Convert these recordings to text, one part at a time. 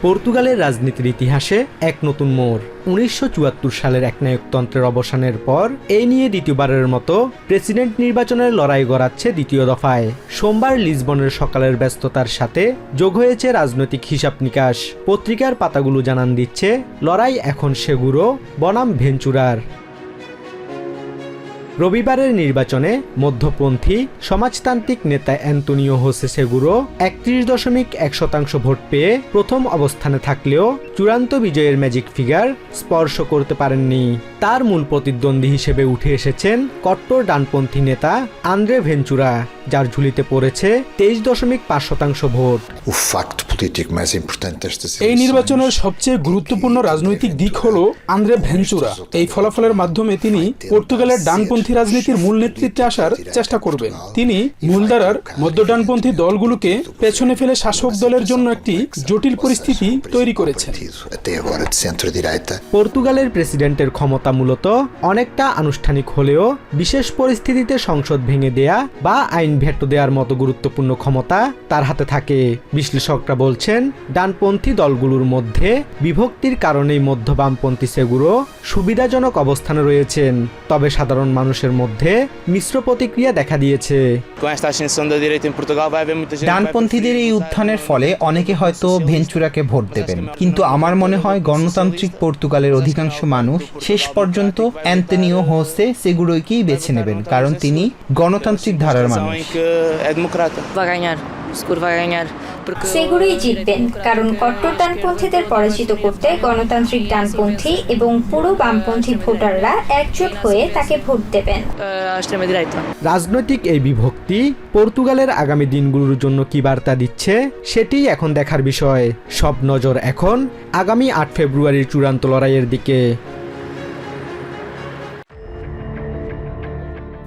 পর্তুগালের রাজনীতির ইতিহাসে এক নতুন মোড়। ১৯৭৪ সালের একনায়কতন্ত্রের অবসানের পর এই নিয়ে দ্বিতীয়বারের মতো প্রেসিডেন্ট নির্বাচনের লড়াই গড়াচ্ছে দ্বিতীয় দফায়। সোমবার লিসবনের সকালের ব্যস্ততার সাথে যোগ হয়েছে রাজনৈতিক হিসাব নিকাশ। পত্রিকার পাতাগুলো জানান দিচ্ছে লড়াই এখন সেগুরো বনাম ভেঞ্চুরার। রবিবারের নির্বাচনে মধ্যপন্থী সমাজতান্ত্রিক নেতা অ্যান্তোনিও হোসে সেগুরো ৩১.১% ভোট পেয়ে প্রথম অবস্থানে থাকলেও চূড়ান্ত বিজয়ের ম্যাজিক ফিগার স্পর্শ করতে পারেননি। তার মূল প্রতিদ্বন্দ্বী হিসেবে উঠে এসেছেন কট্টর ডানপন্থী নেতা আন্দ্রে ভেঞ্চুরা, যার ঝুলিতে পড়েছে ২৩.৫% ভোট। এই নির্বাচনের সবচেয়ে গুরুত্বপূর্ণ রাজনৈতিক দিক হল আন্দ্রে ভেঞ্চুরা। এই ফলাফলের মাধ্যমে তিনি পর্তুগালের ডানপন্থী রাজনীতির মূল নেতৃত্বে আসার চেষ্টা করবেন। তিনি মূলধারার মধ্য ডানপন্থী দলগুলোকে পেছনে ফেলে শাসক দলের জন্য একটি জটিল পরিস্থিতি তৈরি করেছেন। পর্তুগালের প্রেসিডেন্টের ক্ষমতা মূলত অনেকটা আনুষ্ঠানিক হলেও বিশেষ পরিস্থিতিতে সংসদ ভেঙে দেয়া বা আইন ভেটো দেওয়ার মতো গুরুত্বপূর্ণ ক্ষমতা তার হাতে থাকে। বিশ্লেষকরা বলছেন ডানপন্থী দলগুলোর মধ্যে বিভক্তির কারণেই মধ্য বামপন্থী সেগুরো সুবিধাজনক অবস্থানে রয়েছেন, তবে সাধারণ মানুষের মধ্যে মিশ্র প্রতিক্রিয়া দেখা দিয়েছে। ডানপন্থীদের এই উত্থানের ফলে অনেকে হয়তো ভেঞ্চুরাকে ভোট দেবেন, কিন্তু আমার মনে হয় গণতান্ত্রিক পর্তুগালের অধিকাংশ মানুষ শেষ পর্যন্ত অ্যান্তোনিও হোসে সেগুরোকেই বেছে নেবেন, কারণ তিনি গণতান্ত্রিক ধারার মানুষ। সেগুরোই জিতবেন, কারণ কট্টর ডানপন্থীদের পরাজিত করতে গণতান্ত্রিক ডানপন্থী এবং পুরো বামপন্থী ভোটাররা একজোট হয়ে তাকে ভোট দেবেন। রাজনৈতিক এই বিভক্তি পর্তুগালের আগামী দিনগুলোর জন্য কি বার্তা দিচ্ছে সেটি এখন দেখার বিষয়। সব নজর এখন আগামী ৮ ফেব্রুয়ারির চূড়ান্ত লড়াইয়ের দিকে।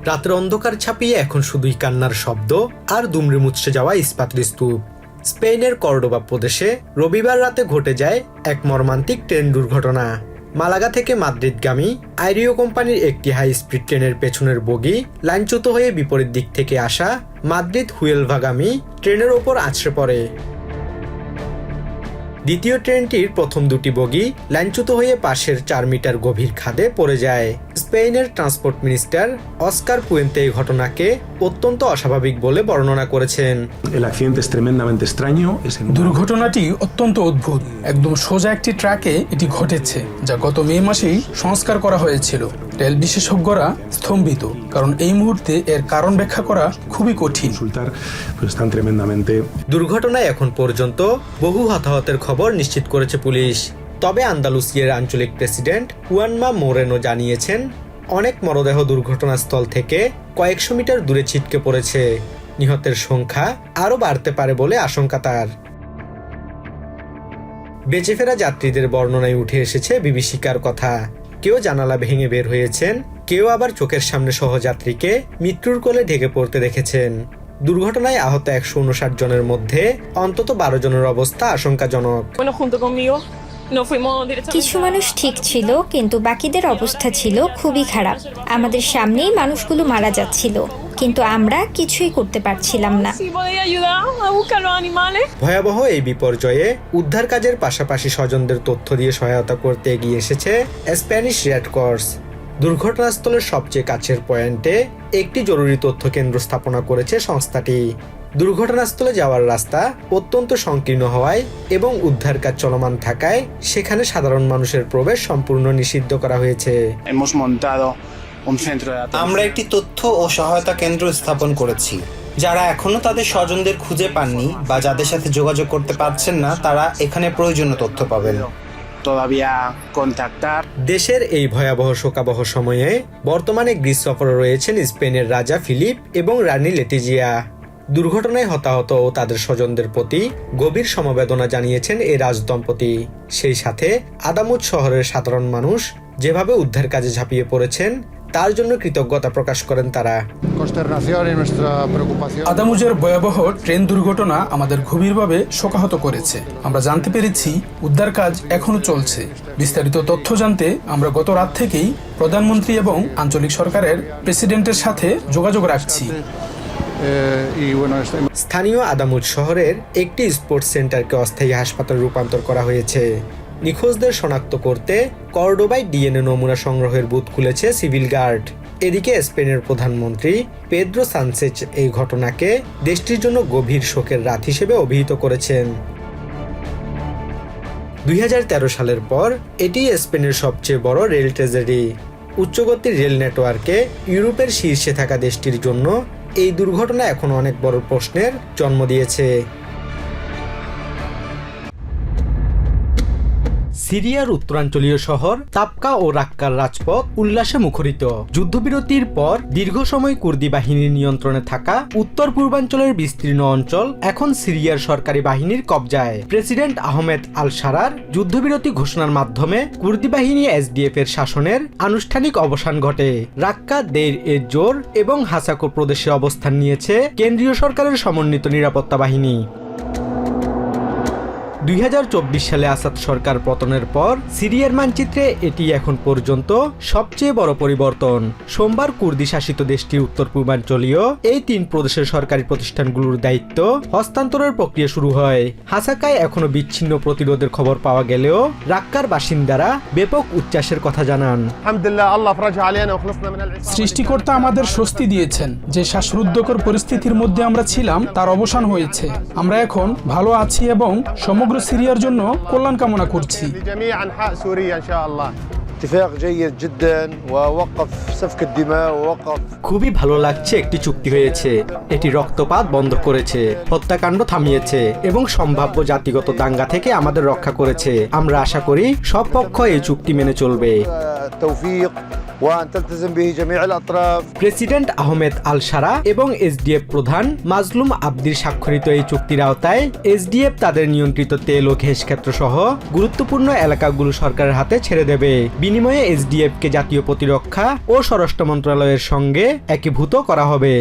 রাতের অন্ধকার ছাপিয়ে এখন শুধুই কান্নার শব্দ আর দুমড়ে মুচড়ে যাওয়া ইস্পাতের স্তূপ। স্পেনের কর্ডোবা প্রদেশে রবিবার রাতে ঘটে যায় এক মর্মান্তিক ট্রেন দুর্ঘটনা। মালাগা থেকে মাদ্রিদগামী আইরিও কোম্পানির একটি হাই স্পিড ট্রেনের পেছনের বগি লাইনচ্যুত হয়ে বিপরীত দিক থেকে আসা মাদ্রিদ হুয়েলভাগামী ট্রেনের ওপর আছড়ে পড়ে। দ্বিতীয় ট্রেনটির প্রথম দুটি বগি লাইনচ্যুত হয়ে পাশের ৪ মিটার গভীর খাদে পড়ে যায়। স্পেনের ট্রান্সপোর্ট মিনিস্টার অস্কার পুয়েন্তে এই ঘটনাকে অত্যন্ত অস্বাভাবিক বলে বর্ণনা করেছেন। দুর্ঘটনাটি অত্যন্ত অদ্ভুত। একদম সোজা একটি ট্র্যাকে এটি ঘটেছে, যা গত মে মাসেই সংস্কার করা হয়েছিল। রেল বিশেষজ্ঞরা স্তম্ভিত, কারণ এই মুহূর্তে এর কারণ ব্যাখ্যা করা খুবই কঠিন। দুর্ঘটনায় এখন পর্যন্ত বহু হতাহতের খবর নিশ্চিত করেছে পুলিশ। তবে আন্দালুসিয়ার আঞ্চলিক প্রেসিডেন্ট হুয়ানমা মোরেনো জানিয়েছেন অনেক মরদেহ দুর্ঘটনাস্থল থেকে কয়েকশো মিটার দূরে ছিটকে পড়েছে। নিহতের সংখ্যা আরও বাড়তে পারে বলে আশঙ্কা তার। বেঁচে ফেরা যাত্রীদের বর্ণনায় উঠে এসেছে বিভীষিকার কথা। কেউ জানালা ভেঙে বের হয়েছেন, কেউ আবার চোখের সামনে সহযাত্রীকে মৃত্যুর কোলে ঢেকে পড়তে দেখেছেন। দুর্ঘটনায় আহত ১৫৯ জনের মধ্যে অন্তত ১২ জনের অবস্থা আশঙ্কাজনক। কিছু মানুষ ঠিক ছিল, কিন্তু বাকিদের অবস্থা ছিল খুবই খারাপ। আমাদের সামনেই মানুষগুলো মারা যাচ্ছিল, কিন্তু আমরা কিছুই করতে পারছিলাম না। ভয়াবহ এই বিপর্যয়ে উদ্ধার কাজের পাশাপাশি স্বজনদের তথ্য দিয়ে সহায়তা করতে এগিয়ে এসেছে স্প্যানিশ রেড ক্রস। দুর্ঘটনাস্থলের সবচেয়ে কাছের পয়েন্টে একটি জরুরি তথ্য কেন্দ্র স্থাপনা করেছে সংস্থাটি। দুর্ঘটনাস্থলে যাওয়ার রাস্তা অত্যন্ত সংকীর্ণ হওয়ায় এবং উদ্ধার কাজ চলমান থাকায় সেখানে সাধারণ মানুষের প্রবেশ সম্পূর্ণ নিষিদ্ধ করা হয়েছে। আমরা একটি তথ্য ও সহায়তা কেন্দ্র স্থাপন করেছি। যারা এখনো তাদের স্বজনদের খুঁজে পাননি বা যাদের সাথে যোগাযোগ করতে পারছেন না, তারা এখানে প্রয়োজনীয় তথ্য পাবেন। দেশের এই ভয়াবহ শোকাবহ সময়ে বর্তমানে গ্রিস সফরে রয়েছেন স্পেনের রাজা ফিলিপ এবং রানী লেটিজিয়া। দুর্ঘটনায় হতাহত ও তাদের স্বজনদের প্রতি গভীর সমবেদনা জানিয়েছেন এই রাজদম্পতি। সেই সাথে আদামুজ শহরের সাধারণ মানুষ যেভাবে উদ্ধার কাজে ঝাঁপিয়ে পড়েছেন তার জন্য কৃতজ্ঞতা প্রকাশ করেন তারা। আদামুজের ভয়াবহ ট্রেন দুর্ঘটনা আমাদের গভীরভাবে শোকাহত করেছে। আমরা জানতে পেরেছি উদ্ধার কাজ এখনো চলছে। বিস্তারিত তথ্য জানতে আমরা গত রাত থেকেই প্রধানমন্ত্রী এবং আঞ্চলিক সরকারের প্রেসিডেন্টের সাথে যোগাযোগ রাখছি। স্থানীয় আদামুজ শহরের একটি স্পোর্টস সেন্টারকে অস্থায়ী হাসপাতালে রূপান্তর করা হয়েছে। নিখোঁজদের শনাক্ত করতে কর্ডোবায় ডিএনএ নমুনা সংগ্রহের বুথ খুলেছে সিভিল গার্ড। এদিকে স্পেনের প্রধানমন্ত্রী পেদ্রো সানচেজ এই ঘটনাকে দেশটির জন্য গভীর শোকের রাত হিসেবে অভিহিত করেছেন। 2013 সালের পর এটি স্পেনের সবচেয়ে বড় রেল ট্র্যাজেডি। উচ্চগতির রেল নেটওয়ার্কে ইউরোপের শীর্ষে থাকা দেশটির জন্য এই দুর্ঘটনা এখন অনেক বড় প্রশ্নের জন্ম দিয়েছে। সিরিয়ার উত্তরাঞ্চলীয় শহর তাবকা ও রাক্কার রাজপথ উল্লাসে মুখরিত। যুদ্ধবিরতির পর দীর্ঘ সময় কুর্দি বাহিনীর নিয়ন্ত্রণে থাকা উত্তর পূর্বাঞ্চলের বিস্তীর্ণ অঞ্চল এখন সিরিয়ার সরকারি বাহিনীর কবজায়। প্রেসিডেন্ট আহমেদ আল সারার যুদ্ধবিরতি ঘোষণার মাধ্যমে কুর্দি বাহিনী এসডিএফ এর শাসনের আনুষ্ঠানিক অবসান ঘটে। রাক্কা, দেইর এজ জোর এবং হাসাকো প্রদেশে অবস্থান নিয়েছে কেন্দ্রীয় সরকারের সমন্বিত নিরাপত্তা বাহিনী। 2024 সালে আসাদ সরকার পতনের পর সিরিয়ার মানচিত্রে এটি এখন পর্যন্ত সবচেয়ে বড় পরিবর্তন। সোমবার কুর্দি শাসিত দেশটির উত্তর পূর্বাঞ্চলীয় এই 3 প্রদেশের সরকারি প্রতিষ্ঠানগুলোর দায়িত্ব হস্তান্তরের প্রক্রিয়া শুরু হয়। হাসাকায় এখনো বিচ্ছিন্ন প্রতিরোধের খবর পাওয়া গেলেও রাক্কার বাসিন্দারা ব্যাপক উচ্ছ্বাসের কথা জানান। সৃষ্টিকর্তা আমাদের স্বস্তি দিয়েছেন যে শ্বাসরুদ্ধকর পরিস্থিতির মধ্যে আমরা ছিলাম তার অবসান হয়েছে। আমরা এখন ভালো আছি এবং সমগ্র সিরিয়ার জন্য কল্যাণ কামনা করছি। খুবই ভালো লাগছে, একটি চুক্তি হয়েছে। এটি রক্তপাত বন্ধ করেছে, হত্যাকাণ্ড থামিয়েছে এবং সম্ভাব্য জাতিগত দাঙ্গা থেকে আমাদের রক্ষা করেছে। আমরা আশা করি সব পক্ষ এই চুক্তি মেনে চলবে। প্রেসিডেন্ট আহমেদ আল সারা এবং এসডিএফ প্রধান মাজলুম আবদির স্বাক্ষরিত এই চুক্তির আওতায় এসডিএফ তাদের নিয়ন্ত্রিত তেল ও ঘেঁস ক্ষেত্র সহ গুরুত্বপূর্ণ এলাকাগুলো সরকারের হাতে ছেড়ে দেবে। বিনিময়ে এসডিএফকে জাতীয় প্রতিরক্ষা ও স্বরাষ্ট্র মন্ত্রণালয়ের সঙ্গে একীভূত করা হবে।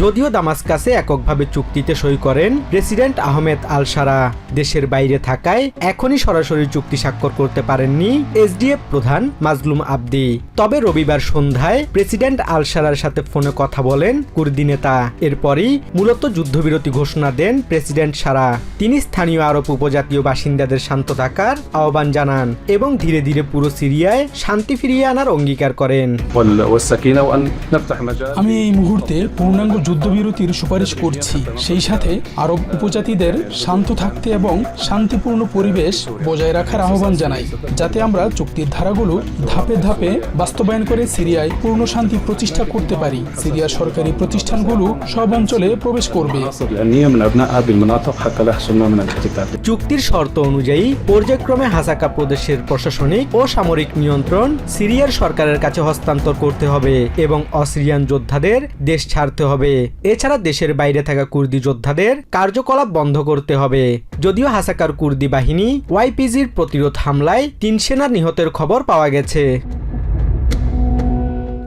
যদিও দামাস্কাসে এককভাবে চুক্তিতে সই করেন প্রেসিডেন্ট আহমেদ আল সারা, দেশের বাইরে থাকায় এখনই সরাসরি চুক্তি স্বাক্ষর করতে পারেননি এসডিএফ প্রধান মাজলুম আবদি। তবে রবিবার সন্ধ্যায় প্রেসিডেন্ট আল সারার সাথে ফোনে কথা বলেন কুর্দি নেতা। এরপরই মূলত যুদ্ধবিরতি ঘোষণা দেন প্রেসিডেন্ট সারা। তিনি স্থানীয় আরব উপজাতীয় বাসিন্দাদের শান্ত থাকার আহ্বান জানান এবং ধীরে ধীরে পুরো সিরিয়ায় শান্তি ফিরিয়ে আনার অঙ্গীকার করেন। আমি এই মুহূর্তে পূর্ণাঙ্গ যুদ্ধবিরতির সুপারিশ করছি। সেই সাথে আরব উপজাতিদের শান্ত থাকতে এবং শান্তিপূর্ণ পরিবেশ বজায় রাখার আহ্বান জানাই, যাতে আমরা চুক্তির ধারাগুলো ধাপে ধাপে বাস্তবায়ন করে সিরিয়ায় পূর্ণ শান্তি প্রতিষ্ঠা করতে পারি। সিরিয়ার সরকারি প্রতিষ্ঠানগুলো সব অঞ্চলে প্রবেশ করবে। চুক্তির শর্ত অনুযায়ী পর্যায়ক্রমে হাসাকা প্রদেশের প্রশাসনিক ও সামরিক নিয়ন্ত্রণ সিরিয়ার সরকারের কাছে হস্তান্তর করতে হবে এবং অসিরিয়ান যোদ্ধাদের দেশ ছাড়তে হবে। এছাড়া দেশের বাইরে থাকা কুর্দি যোদ্ধাদের কার্যকলাপ বন্ধ করতে হবে। যদিও হাসাকার কুর্দি বাহিনী ওয়াইপিজির প্রতিরোধ হামলায় 3 সেনা নিহতের খবর পাওয়া গেছে।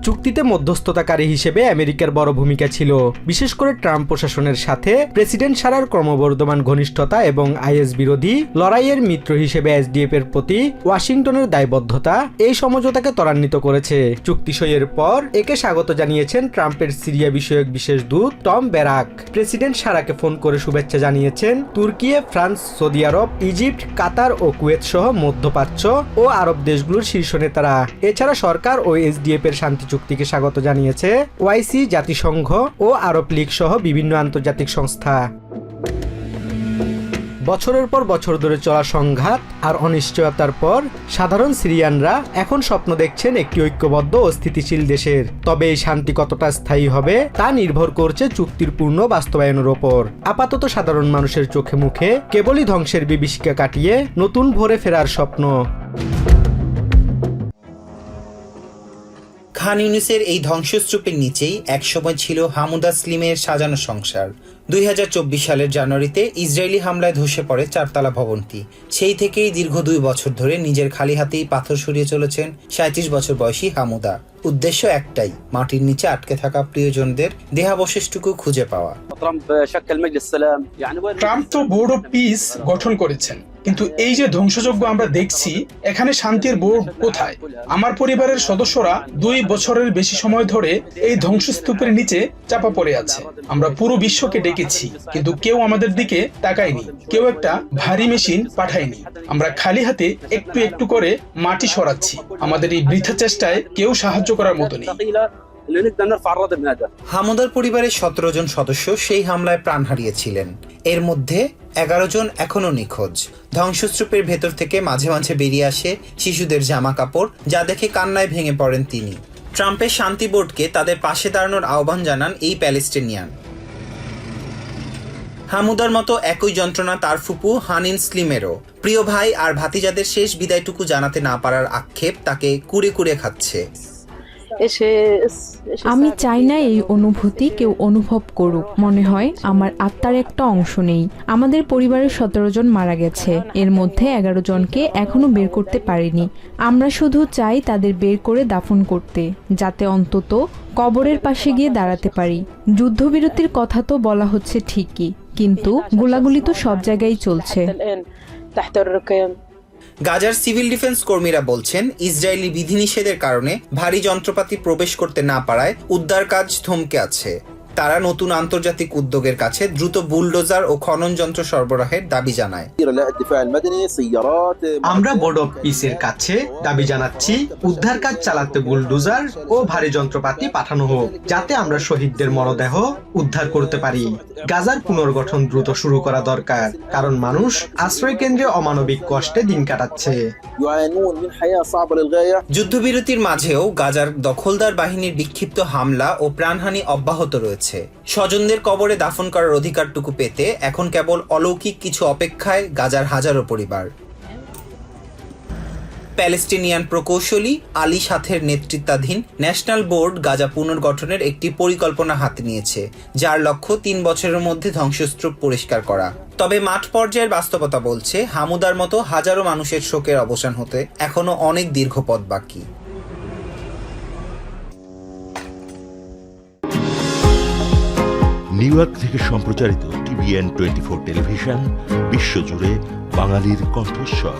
চুক্তিতে মধ্যস্থতাকারী হিসেবে আমেরিকার বড় ভূমিকা ছিল, বিশেষ করে ট্রাম্প প্রশাসনের সাথে প্রেসিডেন্ট সারার ক্রমবর্ধমান ঘনিষ্ঠতা এবং আইএস বিরোধী লড়াইয়ের মিত্র হিসেবে এসডিএফ এর প্রতি ওয়াশিংটনের দায়বদ্ধতা এই সমঝোতাকে ত্বরান্বিত করেছে। চুক্তি সইয়ের পর একে স্বাগত জানিয়েছেন ট্রাম্পের সিরিয়া বিষয়ক বিশেষ দূত টম ব্যারাক। প্রেসিডেন্ট সারাকে ফোন করে শুভেচ্ছা জানিয়েছেন তুর্কি, ফ্রান্স, সৌদি আরব, ইজিপ্ট, কাতার ও কুয়েত সহ মধ্যপ্রাচ্য ও আরব দেশগুলোর শীর্ষ নেতারা। এছাড়া সরকার ও এসডিএফ এর শান্তি চুক্তিকে স্বাগত জানিয়েছে ওআইসি, জাতিসংঘ ও আরব লীগ সহ বিভিন্ন আন্তর্জাতিক সংস্থা। বছরের পর বছর ধরে চলা সংঘাত আর অনিশ্চয়তার পর সাধারণ সিরিয়ানরা এখন স্বপ্ন দেখছেন একটি ঐক্যবদ্ধ ও স্থিতিশীল দেশের। তবে এই শান্তি কতটা স্থায়ী হবে তা নির্ভর করছে চুক্তির পূর্ণ বাস্তবায়নের ওপর। আপাতত সাধারণ মানুষের চোখে মুখে কেবলই ধ্বংসের বিভীষিকা কাটিয়ে নতুন ভোরে ফেরার স্বপ্ন। খান ইউনিসের এই ধ্বংসস্তূপের নিচেই একসময় ছিল হামুদা স্লিমের সাজানো সংসার। 2024 সালের জানুয়ারিতে ইসরায়েলি হামলায় ধসে পড়ে 4তলা ভবনটি। সেই থেকেই দীর্ঘ 2 বছর ধরে নিজের খালি হাতেই পাথর সরিয়ে চলেছেন 37 বছর বয়সী হামুদা। উদ্দেশ্য একটাই, মাটির নিচে আটকে থাকা প্রিয়জনদের দেহাবশেষটুকু খুঁজে পাওয়া। ট্রাম্প তো বোর্ড অফ পিস গঠন করেছেন, কিন্তু এই যে ধ্বংসযজ্ঞ আমরা দেখছি, এখানে শান্তির বোর্ড কোথায়? আমার পরিবারের সদস্যরা 2 বছরের বেশি সময় ধরে এই ধ্বংসস্তূপের নিচে চাপা পড়ে আছে। আমরা পুরো বিশ্বকে ডেকেছি, কিন্তু কেউ আমাদের দিকে তাকায়নি, কেউ একটা ভারী মেশিন পাঠায়নি। আমরা খালি হাতে একটু একটু করে মাটি সরাচ্ছি। আমাদের এই বৃথা চেষ্টায় কেউ সাহায্য করার মতো নেই। হামুদার পরিবারের 17 জন সদস্য সেই হামলায় প্রাণ হারিয়েছিলেন। এর মধ্যে 11 জন এখনো নিখোঁজ। ধ্বংসস্তূপের ভেতর থেকে মাঝে মাঝে বেরিয়ে আসে শিশুদের জামা কাপড়, যা দেখে কান্নায় ভেঙে পড়েন তিনি। ট্রাম্পের শান্তি বোর্ডকে তাদের পাশে দাঁড়ানোর আহ্বান জানান এই প্যালেস্টিনিয়ান। হামুদার মতো একই যন্ত্রণা তার ফুপু হানিন স্লিমেরও। প্রিয় ভাই আর ভাতিজাদের শেষ বিদায়টুকু জানাতে না পারার আক্ষেপ তাকে কুরে কুরে খাচ্ছে। আমি চাই না এই অনুভূতি কেউ অনুভব করুক। মনে হয় আমার আত্মার একটা অংশ নেই। আমাদের পরিবারের 17 জন মারা গেছে, এর মধ্যে 11 জনকে এখনো বের করতে পারিনি। আমরা শুধু চাই তাদের বের করে দাফন করতে, যাতে অন্তত কবরের পাশে গিয়ে দাঁড়াতে পারি। যুদ্ধবিরতির কথা তো বলা হচ্ছে ঠিকই, কিন্তু গোলাগুলি তো সব জায়গায় চলছে। গাজার সিভিল ডিফেন্স কর্মীরা বলছেন, ইসরায়েলি বিধিনিষেধের কারণে ভারী যন্ত্রপাতি প্রবেশ করতে না পারায় উদ্ধার কাজ থমকে আছে। তারা নতুন আন্তর্জাতিক উদ্যোগের কাছে দ্রুত বুলডোজার ও খনন যন্ত্র সরবরাহের দাবি জানায়। আমরা বোর্ড অফ পিসের কাছে দাবি জানাচ্ছি উদ্ধার কাজ চালাতে বুলডোজার ও ভারী যন্ত্রপাতি পাঠানো হোক, যাতে আমরা শহীদদের মরদেহ উদ্ধার করতে পারি। গাজার পুনর্গঠন দ্রুত শুরু করা দরকার, কারণ মানুষ আশ্রয় কেন্দ্রে অমানবিক কষ্টে দিন কাটাচ্ছে। যুদ্ধবিরতির মাঝেও গাজার দখলদার বাহিনীর বিক্ষিপ্ত হামলা ও প্রাণহানি অব্যাহত রয়েছে। স্বজনদের কবরে দাফন করার অধিকারটুকু পেতে এখন কেবল অলৌকিক কিছু অপেক্ষায় গাজার হাজারো পরিবার। প্যালেস্টিনিয়ান প্রকৌশলী আলী সাথের নেতৃত্বাধীন ন্যাশনাল বোর্ড গাজা পুনর্গঠনের একটি পরিকল্পনা হাতে নিয়েছে, যার লক্ষ্য 3 বছরের মধ্যে ধ্বংসস্তূপ পরিষ্কার করা। তবে মাঠ পর্যায়ের বাস্তবতা বলছে, হামুদার মতো হাজারো মানুষের শোকের অবসান হতে এখনো অনেক দীর্ঘ পথ বাকি। নিউ ইয়র্ক থেকে সম্প্রচারিত TVN 24 টেলিভিশন বিশ্বজুড়ে বাঙালির কণ্ঠস্বর।